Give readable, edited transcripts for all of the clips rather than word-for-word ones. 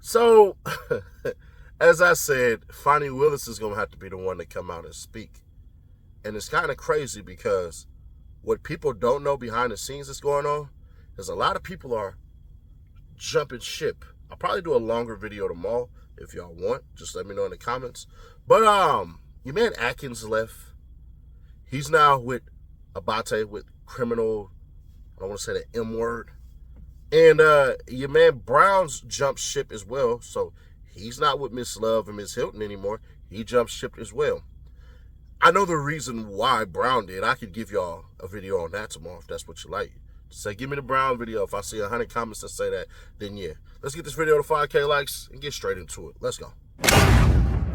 So, as I said, FANI Willis is going to have to be the one to come out and speak. And it's kind of crazy because what people don't know behind the scenes that's going on is a lot of people are jumping ship. I'll probably do a longer video tomorrow if y'all want. Just let me know in the comments. But your man Atkins left. He's now with Abate, with criminal, I don't want to say the M word. And your man Brown's jumped ship as well. So he's not with Miss Love and Miss Hilton anymore. He jumped ship as well. I know the reason why Brown did. I could give y'all a video on that tomorrow if that's what you like. Say, give me the Brown video. If I see 100 comments that say that, then yeah. Let's get this video to 5K likes and get straight into it. Let's go.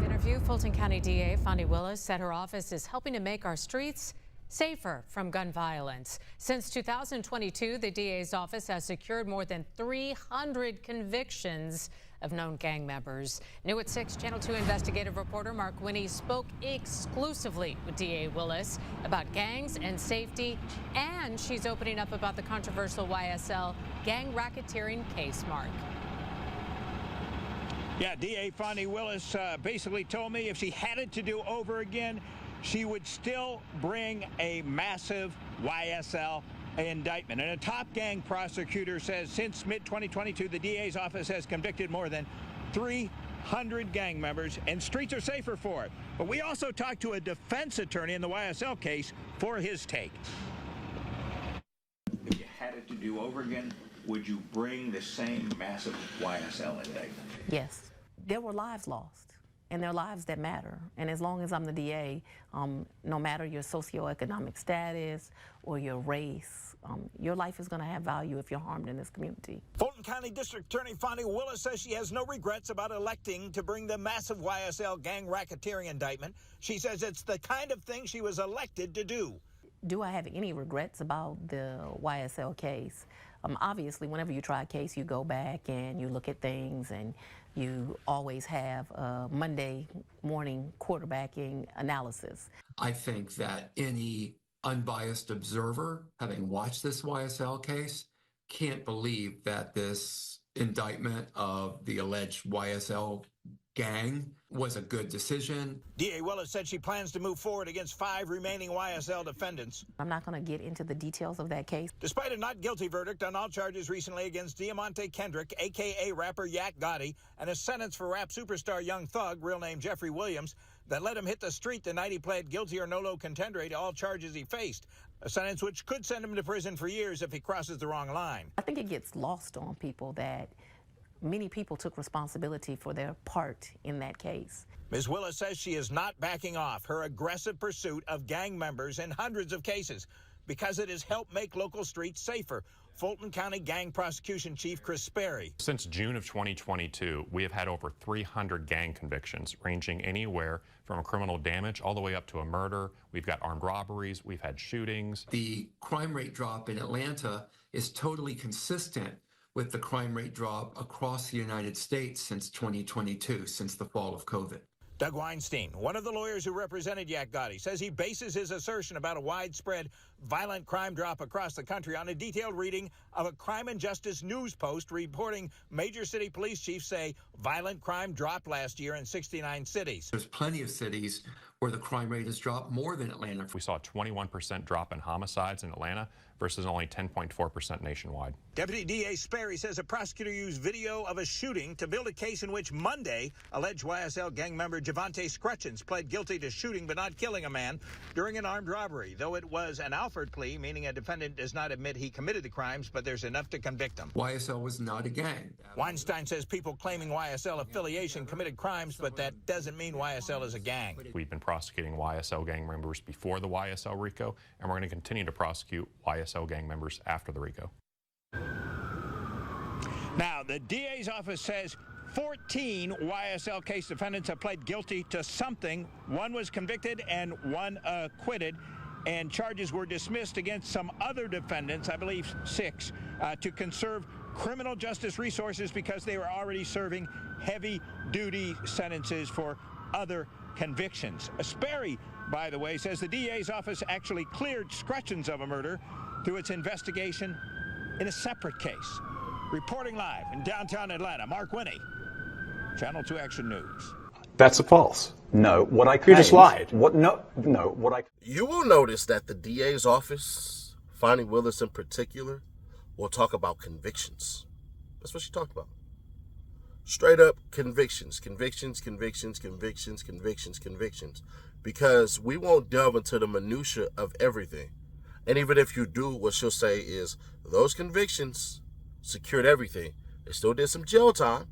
Interview. Fulton County DA FANI WILLIS said her office is helping to make our streets safer from gun violence. Since 2022, the DA's office has secured more than 300 convictions of known gang members. New at 6, Channel 2 investigative reporter Mark Winnie spoke exclusively with DA Willis about gangs and safety, and she's opening up about the controversial YSL gang racketeering case, Mark. Yeah, DA FANI Willis basically told me if she had it to do over again, she would still bring a massive YSL indictment. And a top gang prosecutor says since mid-2022, the DA's office has convicted more than 300 gang members, and streets are safer for it. But we also talked to a defense attorney in the YSL case for his take. If you had it to do over again, would you bring the same massive YSL indictment? Yes. There were lives lost, and there are lives that matter. And as long as I'm the DA, no matter your socioeconomic status or your race, your life is going to have value if you're harmed in this community. Fulton County District Attorney FANI Willis says she has no regrets about electing to bring the massive YSL gang racketeering indictment. She says it's the kind of thing she was elected to do. Do I have any regrets about the YSL case? Obviously, whenever you try a case, you go back and you look at things, and you always have a Monday morning quarterbacking analysis. I think that any unbiased observer, having watched this YSL case, can't believe that this indictment of the alleged YSL gang was a good decision. DA Willis said she plans to move forward against 5 remaining YSL defendants. I'm not going to get into the details of that case. Despite a not guilty verdict on all charges recently against Diamante Kendrick, a.k.a. rapper Yak Gotti, and a sentence for rap superstar Young Thug, real name Jeffrey Williams, that let him hit the street the night he pled guilty or nolo contendere to all charges he faced, a sentence which could send him to prison for years if he crosses the wrong line. I think it gets lost on people that many people took responsibility for their part in that case. Ms. Willis says she is not backing off her aggressive pursuit of gang members in hundreds of cases because it has helped make local streets safer. Fulton County Gang Prosecution Chief Chris Sperry. Since June of 2022, we have had over 300 gang convictions, ranging anywhere from a criminal damage all the way up to a murder. We've got armed robberies. We've had shootings. The crime rate drop in Atlanta is totally consistent with the crime rate drop across the United States since 2022, since the fall of COVID. Doug Weinstein, one of the lawyers who represented Yak Gotti, says he bases his assertion about a widespread violent crime drop across the country on a detailed reading of a Crime and Justice News post reporting major city police chiefs say violent crime dropped last year in 69 cities. There's plenty of cities where the crime rate has dropped more than Atlanta. We saw a 21% drop in homicides in Atlanta versus only 10.4% nationwide. Deputy DA Sperry says a prosecutor used video of a shooting to build a case in which Monday, alleged YSL gang member Javante Scrutchins pled guilty to shooting but not killing a man during an armed robbery, though it was an Alford plea, meaning a defendant does not admit he committed the crimes, but there's enough to convict him. YSL was not a gang. Weinstein says people claiming YSL affiliation committed crimes, but that doesn't mean YSL is a gang. We've been prosecuting YSL gang members before the YSL RICO, and we're going to continue to prosecute YSL gang members after the RICO. Now, the DA's office says 14 YSL case defendants have pled guilty to something. 1 was convicted and 1 acquitted, and charges were dismissed against some other defendants, I believe 6, to conserve criminal justice resources because they were already serving heavy-duty sentences for other convictions. Sperry, by the way, says the DA's office actually cleared Scrutchins of a murder through its investigation in a separate case. Reporting live in downtown Atlanta, Mark Winnie, Channel 2 Action News. That's a false. No, what I You just lied. What? No, what I. You will notice that the DA's office, Fani Willis in particular, will talk about convictions. That's what she talked about. Straight up convictions. Because we won't delve into the minutia of everything. And even if you do, what she'll say is those convictions secured everything. They still did some jail time.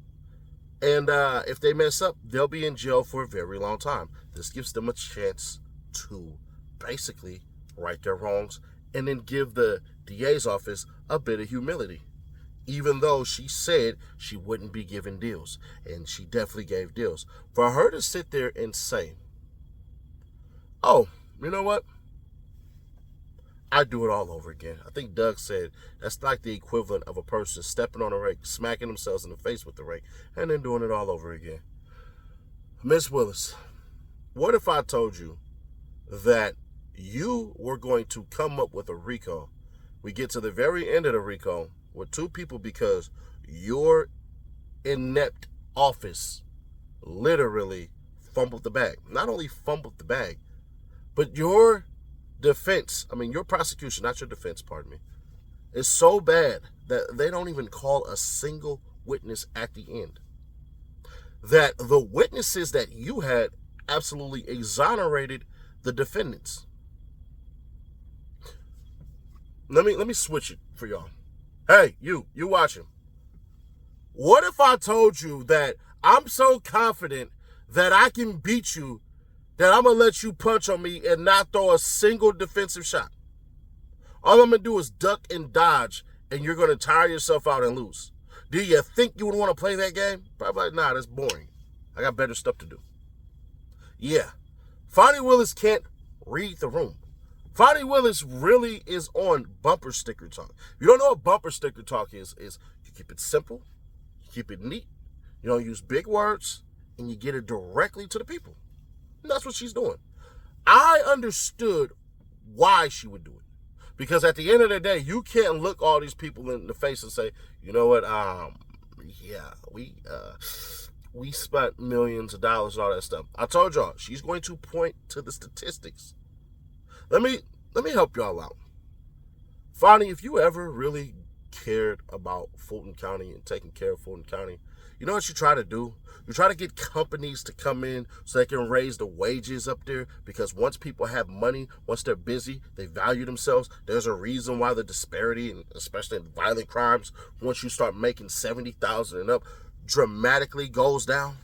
And if they mess up, they'll be in jail for a very long time. This gives them a chance to basically right their wrongs and then give the DA's office a bit of humility. Even though she said she wouldn't be giving deals. And she definitely gave deals. For her to sit there and say, oh, you know what? I'd do it all over again. I think Doug said that's like the equivalent of a person stepping on a rake, smacking themselves in the face with the rake, and then doing it all over again. Miss Willis, what if I told you that you were going to come up with a RICO? We get to the very end of the RICO with two people because your inept office literally fumbled the bag. Not only fumbled the bag, but your your prosecution, not your defense, pardon me, is so bad that they don't even call a single witness at the end. That the witnesses that you had absolutely exonerated the defendants. Let me switch it for y'all. Hey, you watching. What if I told you that I'm so confident that I can beat you that I'm going to let you punch on me and not throw a single defensive shot? All I'm going to do is duck and dodge, and you're going to tire yourself out and lose. Do you think you would want to play that game? Probably like, nah, that's boring. I got better stuff to do. Yeah. Fani Willis can't read the room. Fani Willis really is on bumper sticker talk. If you don't know what bumper sticker talk is you keep it simple, you keep it neat, you don't use big words, and you get it directly to the people. And that's what she's doing. I understood why she would do it. Because at the end of the day, you can't look all these people in the face and say, you know what, we spent millions of dollars and all that stuff. I told y'all, she's going to point to the statistics. Let me help y'all out. Fani, if you ever really cared about Fulton County and taking care of Fulton County, you know what you try to do? You try to get companies to come in so they can raise the wages up there, because once people have money, once they're busy, they value themselves. There's a reason why the disparity, and especially in violent crimes, once you start making $70,000 and up, dramatically goes down.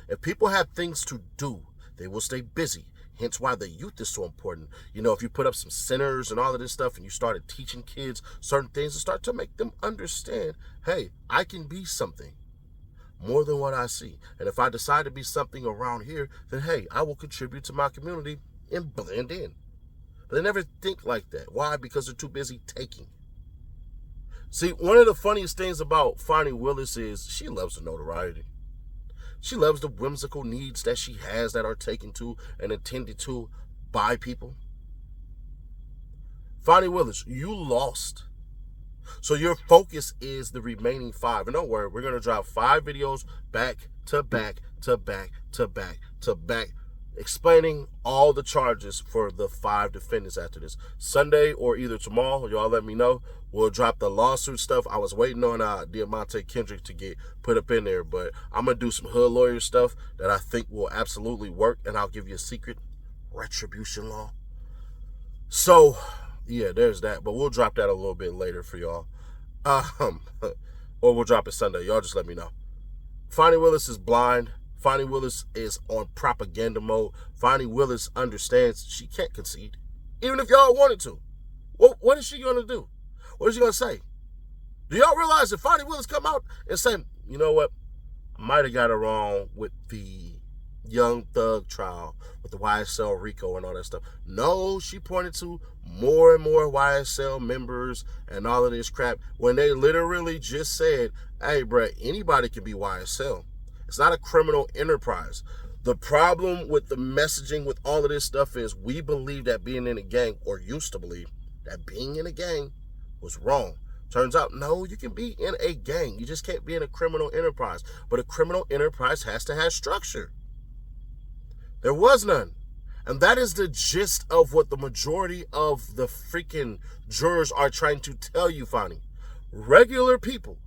If people have things to do, they will stay busy. Hence why the youth is so important. You know, if you put up some centers and all of this stuff and you started teaching kids certain things and start to make them understand, hey, I can be something more than what I see. And if I decide to be something around here, then hey, I will contribute to my community and blend in. But they never think like that. Why? Because they're too busy taking. See, one of the funniest things about Fani Willis is she loves the notoriety. She loves the whimsical needs that she has that are taken to and attended to by people. Fani Willis, you lost. So your focus is the remaining 5. And don't worry, we're going to drop 5 videos back to back to back to back to back, explaining all the charges for the 5 defendants after this. Sunday or either tomorrow, y'all let me know. We'll drop the lawsuit stuff. I was waiting on Diamante Kendrick to get put up in there, but I'm going to do some hood lawyer stuff that I think will absolutely work, and I'll give you a secret: retribution law. So, yeah, there's that, but we'll drop that a little bit later for y'all. Or we'll drop it Sunday. Y'all just let me know. Fani Willis is blind. Fani Willis is on propaganda mode. Fani Willis understands she can't concede, even if y'all wanted to. What is she going to do? What is she going to say? Do y'all realize if Fani Willis come out and say, you know what, I might have got it wrong with the Young Thug trial, with the YSL RICO and all that stuff. No, she pointed to more and more YSL members and all of this crap when they literally just said, hey, bruh, anybody can be YSL. It's not a criminal enterprise. The problem with the messaging with all of this stuff is we believe that being in a gang, or used to believe that being in a gang, was wrong. Turns out, no, you can be in a gang. You just can't be in a criminal enterprise. But a criminal enterprise has to have structure. There was none. And that is the gist of what the majority of the freaking jurors are trying to tell you, Fani. Regular people,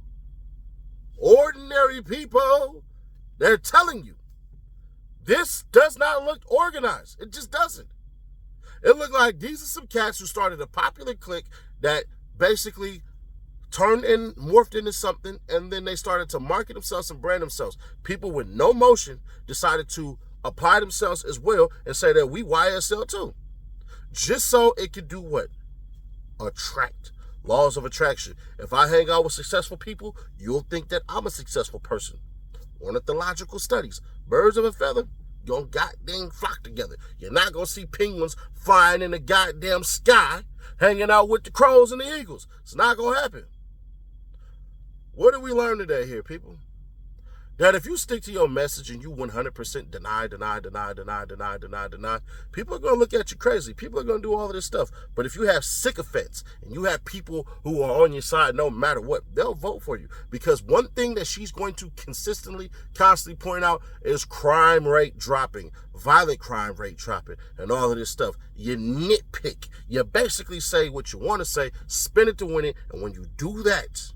ordinary people, they're telling you, this does not look organized. It just doesn't. It looked like these are some cats who started a popular clique that basically morphed into something, and then they started to market themselves and brand themselves. People with no motion decided to apply themselves as well and say that we YSL too. Just so it could do what? Attract. Laws of attraction. If I hang out with successful people, you'll think that I'm a successful person. Ornithological studies. Birds of a feather gonna goddamn flock together. You're not gonna see penguins flying in the goddamn sky hanging out with the crows and the eagles. It's not gonna happen. What did we learn today here, people? That if you stick to your message and you 100% deny, people are going to look at you crazy. People are going to do all of this stuff. But if you have sycophants and you have people who are on your side no matter what, they'll vote for you. Because one thing that she's going to constantly, constantly point out is crime rate dropping, violent crime rate dropping, and all of this stuff. You nitpick. You basically say what you want to say, spin it to win it, and when you do that,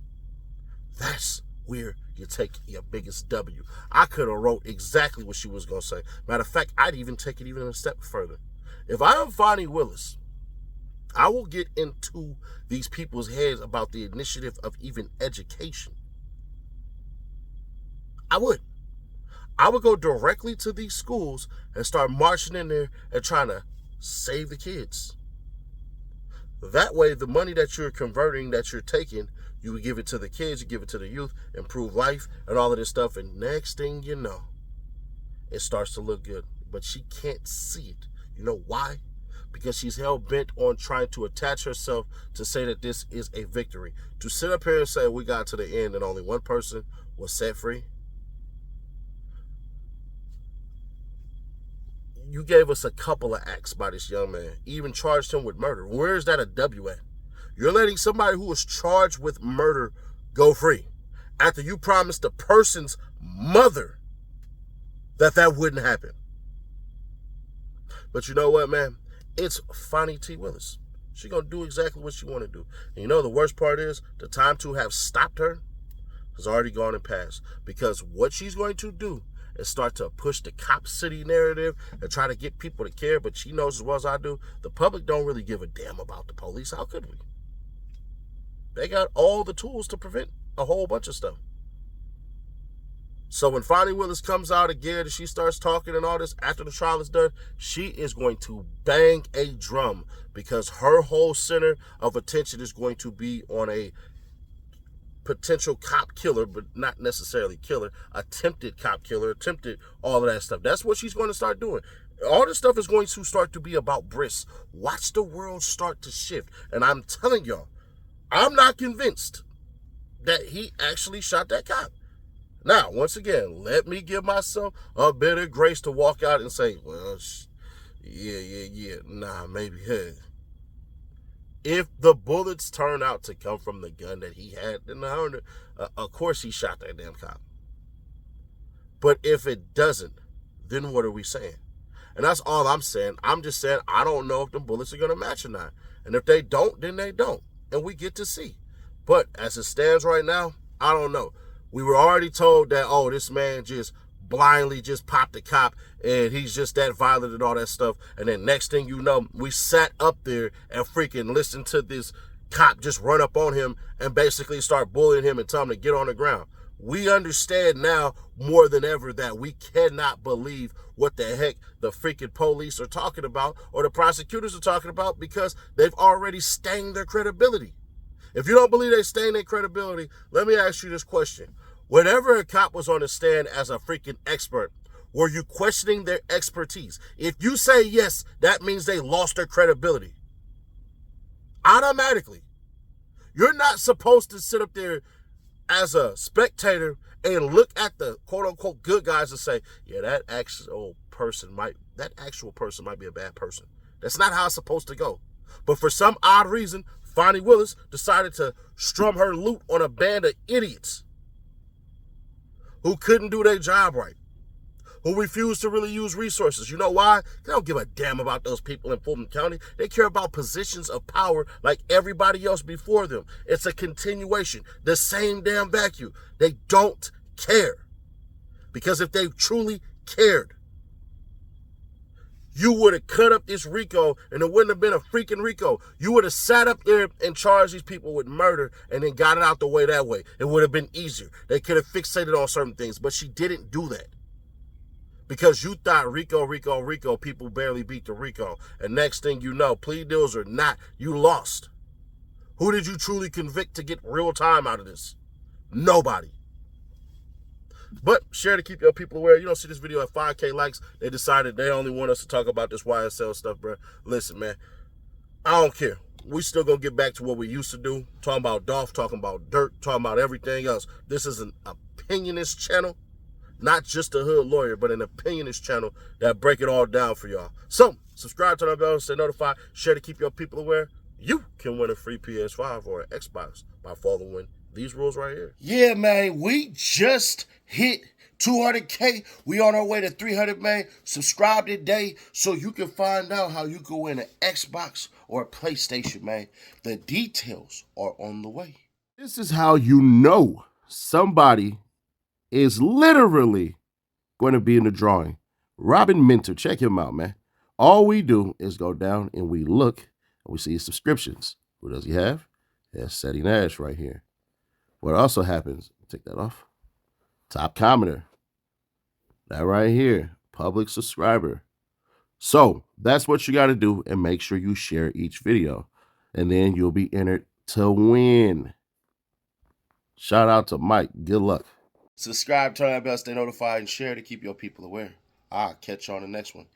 that's where you take your biggest W. I could have wrote exactly what she was going to say. Matter of fact, I'd even take it even a step further. If I am Fani Willis, I will get into these people's heads about the initiative of even education. I would go directly to these schools and start marching in there and trying to save the kids. That way, the money that you're converting, that you're taking, you would give it to the kids, you give it to the youth, improve life, and all of this stuff. And next thing you know, it starts to look good. But she can't see it. You know why? Because she's hell-bent on trying to attach herself to say that this is a victory. To sit up here and say we got to the end and only one person was set free. You gave us a couple of acts by this young man. Even charged him with murder. Where is that a W at? You're letting somebody who was charged with murder go free after you promised the person's mother that wouldn't happen. But you know what, man? It's Fani T. Willis. She's going to do exactly what she want to do. And you know the worst part is the time to have stopped her has already gone and passed. Because what she's going to do is start to push the cop city narrative and try to get people to care. But she knows as well as I do, the public don't really give a damn about the police. How could we? They got all the tools to prevent a whole bunch of stuff. So when Fani Willis comes out again and she starts talking and all this after the trial is done, she is going to bang a drum because her whole center of attention is going to be on a potential cop killer, but not necessarily killer, attempted cop killer, attempted all of that stuff. That's what she's going to start doing. All this stuff is going to start to be about Briss. Watch the world start to shift. And I'm telling y'all, I'm not convinced that he actually shot that cop. Now, once again, let me give myself a bit of grace to walk out and say, well, nah, maybe. Hey. If the bullets turn out to come from the gun that he had, then of course he shot that damn cop. But if it doesn't, then what are we saying? And that's all I'm saying. I'm just saying I don't know if the bullets are going to match or not. And if they don't, then they don't. And we get to see. But as it stands right now, I don't know. We were already told that, oh, this man just blindly just popped a cop and he's just that violent and all that stuff. And then next thing you know, we sat up there and freaking listened to this cop just run up on him and basically start bullying him and tell him to get on the ground. We understand now more than ever that we cannot believe what the heck the freaking police are talking about or the prosecutors are talking about because they've already stained their credibility. If you don't believe they stained their credibility, let me ask you this question. Whenever a cop was on the stand as a freaking expert, were you questioning their expertise? If you say yes, that means they lost their credibility. Automatically. You're not supposed to sit up there as a spectator and look at the quote-unquote good guys and say, yeah, that actual person might be a bad person. That's not how it's supposed to go. But for some odd reason, Fani Willis decided to strum her loot on a band of idiots who couldn't do their job right, who refused to really use resources. You know why? They don't give a damn about those people in Fulton County. They care about positions of power like everybody else before them. It's a continuation, the same damn vacuum. They don't care. Because if they truly cared, you would have cut up this RICO and it wouldn't have been a freaking RICO. You would have sat up there and charged these people with murder and then got it out the way that way. It would have been easier. They could have fixated on certain things, but she didn't do that. Because you thought RICO, people barely beat the RICO. And next thing you know, plea deals or not, you lost. Who did you truly convict to get real time out of this? Nobody. But share to keep your people aware. You don't see this video at 5K likes. They decided they only want us to talk about this YSL stuff, bro. Listen, man, I don't care. We still gonna get back to what we used to do. Talking about Dolph, talking about dirt, talking about everything else. This is an opinionist channel. Not just a hood lawyer, but an opinionist channel that break it all down for y'all. So, subscribe to our bell, stay notified, share to keep your people aware. You can win a free PS5 or an Xbox by following these rules right here. Yeah, man, we just hit 200K. We on our way to 300, man. Subscribe today so you can find out how you can win an Xbox or a PlayStation, man. The details are on the way. This is how you know somebody is literally going to be in the drawing. Robin Minter, check him out, man. All we do is go down and we look and we see his subscriptions. Who does he have? He has Seti Nash right here. What also happens, take that off, top commenter, that right here, public subscriber. So that's what you got to do, and make sure you share each video, and then you'll be entered to win. Shout out to Mike. Good luck. Subscribe, turn that bell, stay notified, and share to keep your people aware. I'll catch you on the next one.